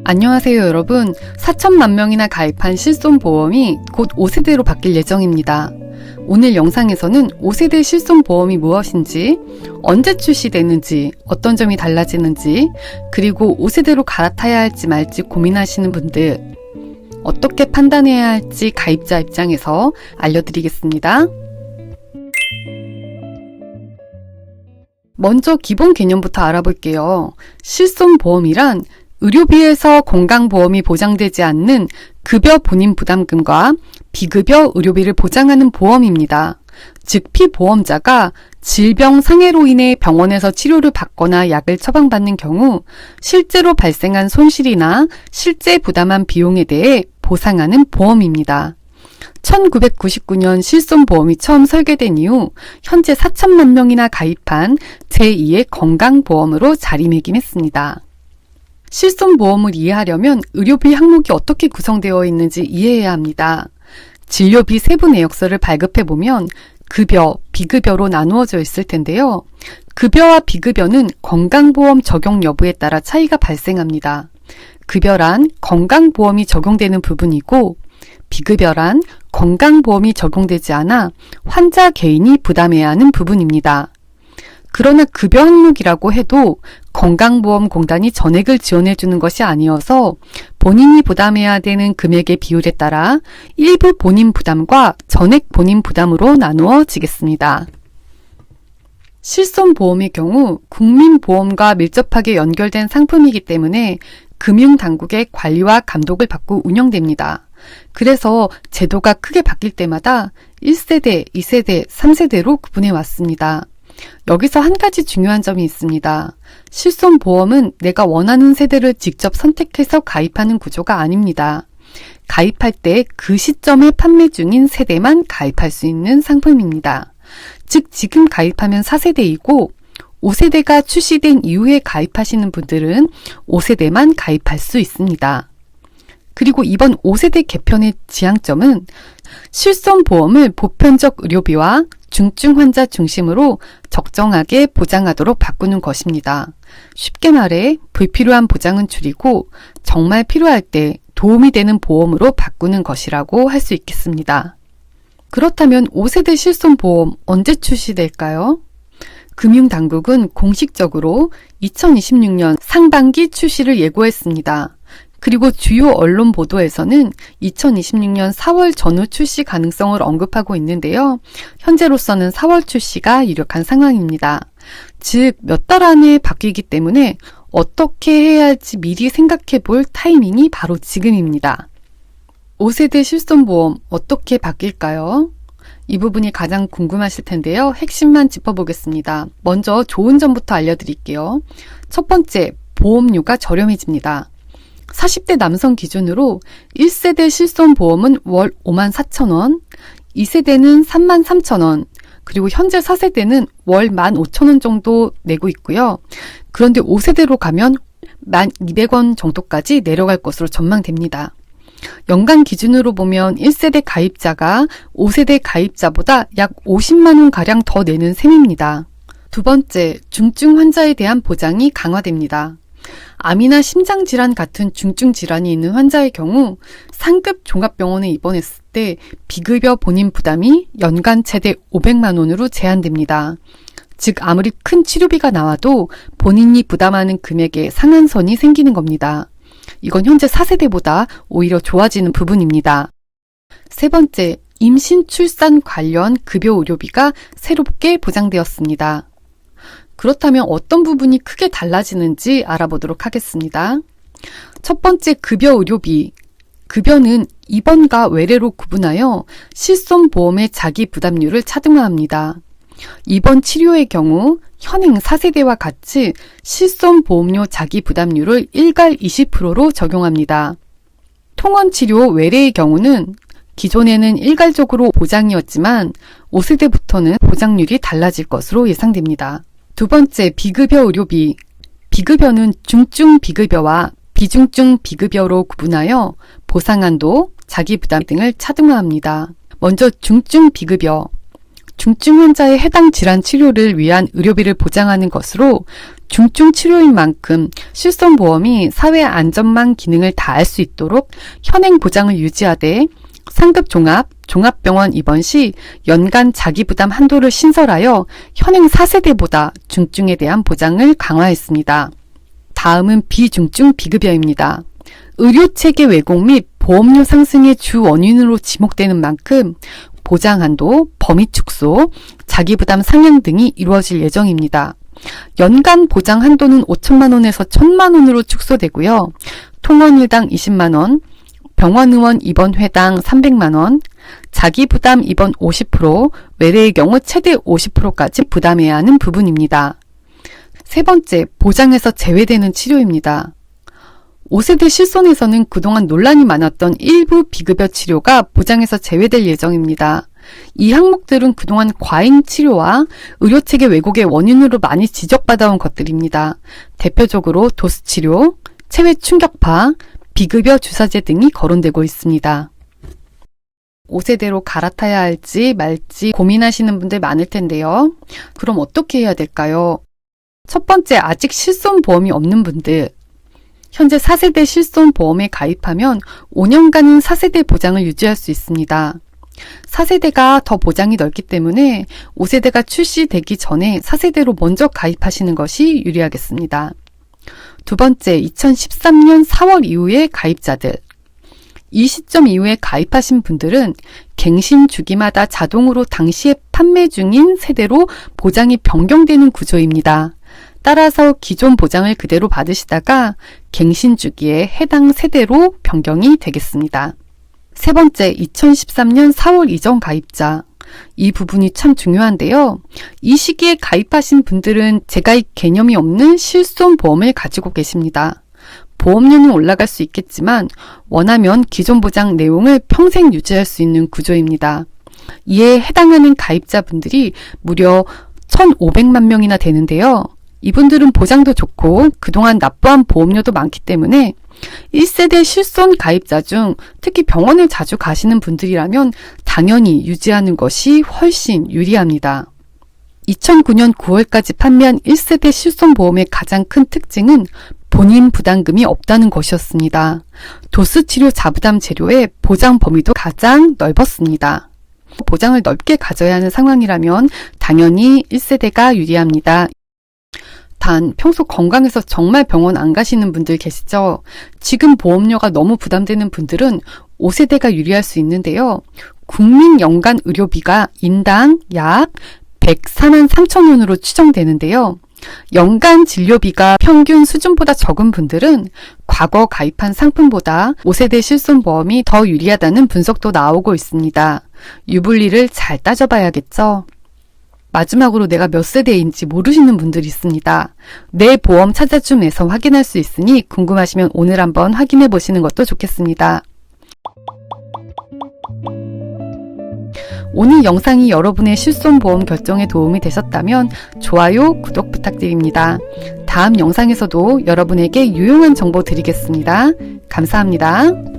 안녕하세요 여러분. 4천만 명이나 가입한 실손보험이 곧 5세대로 바뀔 예정입니다. 오늘 영상에서는 5세대 실손보험이 무엇인지, 언제 출시되는지, 어떤 점이 달라지는지, 그리고 5세대로 갈아타야 할지 말지 고민하시는 분들, 어떻게 판단해야 할지 가입자 입장에서 알려드리겠습니다. 먼저 기본 개념부터 알아볼게요. 실손보험이란 의료비에서 건강보험이 보장되지 않는 급여 본인 부담금과 비급여 의료비를 보장하는 보험입니다. 즉 피보험자가 질병 상해로 인해 병원에서 치료를 받거나 약을 처방받는 경우 실제로 발생한 손실이나 실제 부담한 비용에 대해 보상하는 보험입니다. 1999년 실손보험이 처음 설계된 이후 현재 4천만 명이나 가입한 제2의 건강보험으로 자리매김했습니다. 실손보험을 이해하려면 의료비 항목이 어떻게 구성되어 있는지 이해해야 합니다. 진료비 세부 내역서를 발급해보면 급여, 비급여로 나누어져 있을 텐데요. 급여와 비급여는 건강보험 적용 여부에 따라 차이가 발생합니다. 급여란 건강보험이 적용되는 부분이고 비급여란 건강보험이 적용되지 않아 환자 개인이 부담해야 하는 부분입니다. 그러나 급여 항목이라고 해도 건강보험공단이 전액을 지원해주는 것이 아니어서 본인이 부담해야 되는 금액의 비율에 따라 일부 본인 부담과 전액 본인 부담으로 나누어지겠습니다. 실손보험의 경우 국민보험과 밀접하게 연결된 상품이기 때문에 금융당국의 관리와 감독을 받고 운영됩니다. 그래서 제도가 크게 바뀔 때마다 1세대, 2세대, 3세대로 구분해 왔습니다. 여기서 한 가지 중요한 점이 있습니다. 실손보험은 내가 원하는 세대를 직접 선택해서 가입하는 구조가 아닙니다. 가입할 때 그 시점에 판매 중인 세대만 가입할 수 있는 상품입니다. 즉 지금 가입하면 4세대이고 5세대가 출시된 이후에 가입하시는 분들은 5세대만 가입할 수 있습니다. 그리고 이번 5세대 개편의 지향점은 실손보험을 보편적 의료비와 중증 환자 중심으로 적정하게 보장하도록 바꾸는 것입니다. 쉽게 말해 불필요한 보장은 줄이고 정말 필요할 때 도움이 되는 보험으로 바꾸는 것이라고 할 수 있겠습니다. 그렇다면 5세대 실손보험 언제 출시될까요? 금융당국은 공식적으로 2026년 상반기 출시를 예고했습니다. 그리고 주요 언론 보도에서는 2026년 4월 전후 출시 가능성을 언급하고 있는데요. 현재로서는 4월 출시가 유력한 상황입니다. 즉, 몇 달 안에 바뀌기 때문에 어떻게 해야 할지 미리 생각해 볼 타이밍이 바로 지금입니다. 5세대 실손보험 어떻게 바뀔까요? 이 부분이 가장 궁금하실 텐데요. 핵심만 짚어보겠습니다. 먼저 좋은 점부터 알려드릴게요. 첫 번째, 보험료가 저렴해집니다. 40대 남성 기준으로 1세대 실손보험은 월 54,000원, 2세대는 33,000원, 그리고 현재 4세대는 월 15,000원 정도 내고 있고요. 그런데 5세대로 가면 1,200원 정도까지 내려갈 것으로 전망됩니다. 연간 기준으로 보면 1세대 가입자가 5세대 가입자보다 약 50만 원가량 더 내는 셈입니다. 두 번째, 중증 환자에 대한 보장이 강화됩니다. 암이나 심장질환 같은 중증 질환이 있는 환자의 경우 상급 종합병원에 입원했을 때 비급여 본인 부담이 연간 최대 500만 원으로 제한됩니다. 즉 아무리 큰 치료비가 나와도 본인이 부담하는 금액에 상한선이 생기는 겁니다. 이건 현재 4세대보다 오히려 좋아지는 부분입니다. 세 번째, 임신, 출산 관련 급여 의료비가 새롭게 보장되었습니다. 그렇다면 어떤 부분이 크게 달라지는지 알아보도록 하겠습니다. 첫 번째, 급여 의료비. 급여는 입원과 외래로 구분하여 실손보험의 자기 부담률을 차등화합니다. 입원 치료의 경우 현행 4세대와 같이 실손보험료 자기 부담률을 일괄 20%로 적용합니다. 통원 치료 외래의 경우는 기존에는 일괄적으로 보장이었지만 5세대부터는 보장률이 달라질 것으로 예상됩니다. 두 번째, 비급여 의료비. 비급여는 중증 비급여와 비중증 비급여로 구분하여 보상한도, 자기 부담 등을 차등화합니다. 먼저 중증 비급여. 중증 환자의 해당 질환 치료를 위한 의료비를 보장하는 것으로 중증 치료인 만큼 실손보험이 사회 안전망 기능을 다할 수 있도록 현행 보장을 유지하되 상급 종합병원 입원 시 연간 자기부담 한도를 신설하여 현행 4세대보다 중증에 대한 보장을 강화했습니다. 다음은 비중증 비급여입니다. 의료체계 왜곡 및 보험료 상승의 주 원인으로 지목되는 만큼 보장 한도, 범위 축소, 자기부담 상향 등이 이루어질 예정입니다. 연간 보장 한도는 5천만 원에서 1,000만 원으로 축소되고요. 통원일당 20만 원, 병원의원 입원회당 300만 원, 자기부담 입원 50%, 외래의 경우 최대 50%까지 부담해야 하는 부분입니다. 세 번째, 보장에서 제외되는 치료입니다. 5세대 실손에서는 그동안 논란이 많았던 일부 비급여 치료가 보장에서 제외될 예정입니다. 이 항목들은 그동안 과잉 치료와 의료체계 왜곡의 원인으로 많이 지적받아온 것들입니다. 대표적으로 도수 치료, 체외 충격파, 비급여 주사제 등이 거론되고 있습니다. 5세대로 갈아타야 할지 말지 고민하시는 분들 많을 텐데요. 그럼 어떻게 해야 될까요? 첫 번째, 아직 실손보험이 없는 분들. 현재 4세대 실손보험에 가입하면 5년간은 4세대 보장을 유지할 수 있습니다. 4세대가 더 보장이 넓기 때문에 5세대가 출시되기 전에 4세대로 먼저 가입하시는 것이 유리하겠습니다. 두 번째, 2013년 4월 이후의 가입자들. 이 시점 이후에 가입하신 분들은 갱신 주기마다 자동으로 당시에 판매 중인 세대로 보장이 변경되는 구조입니다. 따라서 기존 보장을 그대로 받으시다가 갱신 주기에 해당 세대로 변경이 되겠습니다. 세 번째, 2013년 4월 이전 가입자. 이 부분이 참 중요한데요. 이 시기에 가입하신 분들은 재가입 개념이 없는 실손보험을 가지고 계십니다. 보험료는 올라갈 수 있겠지만 원하면 기존 보장 내용을 평생 유지할 수 있는 구조입니다. 이에 해당하는 가입자분들이 무려 1,500만 명이나 되는데요. 이분들은 보장도 좋고 그동안 납부한 보험료도 많기 때문에 1세대 실손 가입자 중 특히 병원을 자주 가시는 분들이라면 당연히 유지하는 것이 훨씬 유리합니다. 2009년 9월까지 판매한 1세대 실손보험의 가장 큰 특징은 본인 부담금이 없다는 것이었습니다. 도수치료 자부담 재료의 보장 범위도 가장 넓었습니다. 보장을 넓게 가져야 하는 상황이라면 당연히 1세대가 유리합니다. 단 평소 건강해서 정말 병원 안 가시는 분들 계시죠? 지금 보험료가 너무 부담되는 분들은 5세대가 유리할 수 있는데요. 국민 연간 의료비가 인당 약 104만 3천 원으로 추정되는데요. 연간 진료비가 평균 수준보다 적은 분들은 과거 가입한 상품보다 5세대 실손보험이 더 유리하다는 분석도 나오고 있습니다. 유불리를 잘 따져봐야겠죠? 마지막으로 내가 몇 세대인지 모르시는 분들이 있습니다. 내 보험 찾아줌에서 확인할 수 있으니 궁금하시면 오늘 한번 확인해 보시는 것도 좋겠습니다. 오늘 영상이 여러분의 실손보험 결정에 도움이 되셨다면 좋아요, 구독 부탁드립니다. 다음 영상에서도 여러분에게 유용한 정보 드리겠습니다. 감사합니다.